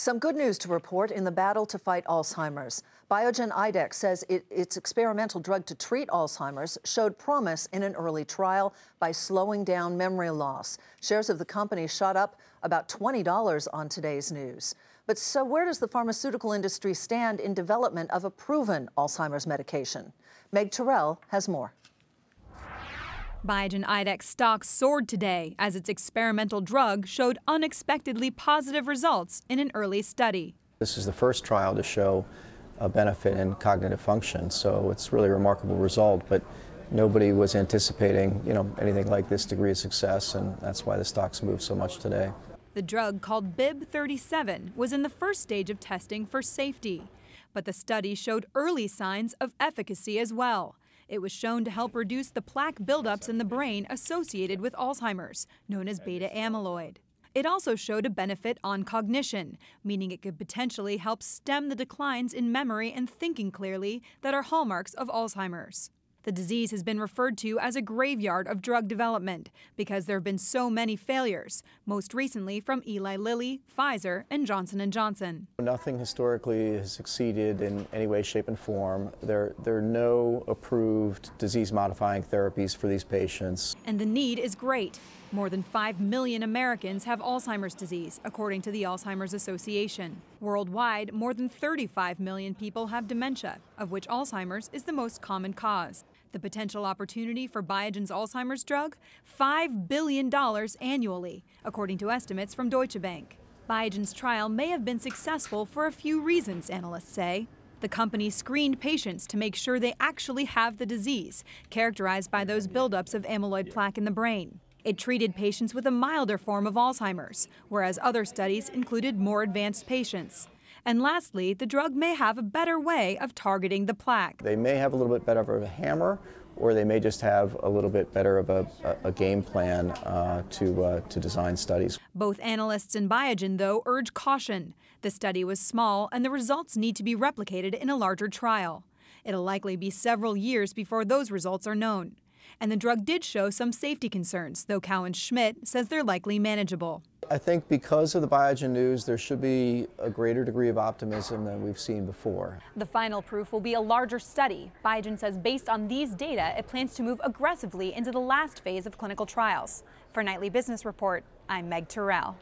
Some good news to report in the battle to fight Alzheimer's. Biogen IDEX says its experimental drug to treat Alzheimer's showed promise in an early trial by slowing down memory loss. Shares of the company shot up about $20 on today's news. But so where does the pharmaceutical industry stand in development of a proven Alzheimer's medication? Meg Tirrell has more. Biogen IDEX stock soared today as its experimental drug showed unexpectedly positive results in an early study. This is the first trial to show a benefit in cognitive function, so it's really a remarkable result, but nobody was anticipating, anything like this degree of success, and that's why the stocks moved so much today. The drug, called BIB37, was in the first stage of testing for safety, but the study showed early signs of efficacy as well. It was shown to help reduce the plaque buildups in the brain associated with Alzheimer's, known as beta amyloid. It also showed a benefit on cognition, meaning it could potentially help stem the declines in memory and thinking clearly that are hallmarks of Alzheimer's. The disease has been referred to as a graveyard of drug development because there have been so many failures, most recently from Eli Lilly, Pfizer, and Johnson & Johnson. Nothing historically has succeeded in any way, shape, and form. There are no approved disease-modifying therapies for these patients. And the need is great. More than 5 million Americans have Alzheimer's disease, according to the Alzheimer's Association. Worldwide, more than 35 million people have dementia, of which Alzheimer's is the most common cause. The potential opportunity for Biogen's Alzheimer's drug? $5 billion annually, according to estimates from Deutsche Bank. Biogen's trial may have been successful for a few reasons, analysts say. The company screened patients to make sure they actually have the disease, characterized by those buildups of amyloid plaque in the brain. It treated patients with a milder form of Alzheimer's, whereas other studies included more advanced patients. And lastly, the drug may have a better way of targeting the plaque. They may have a little bit better of a hammer, or they may just have a little bit better of a game plan to design studies. Both analysts and Biogen, though, urge caution. The study was small, and the results need to be replicated in a larger trial. It'll likely be several years before those results are known. And the drug did show some safety concerns, though Cowan Schmidt says they're likely manageable. I think because of the Biogen news, there should be a greater degree of optimism than we've seen before. The final proof will be a larger study. Biogen says based on these data, it plans to move aggressively into the last phase of clinical trials. For Nightly Business Report, I'm Meg Tirrell.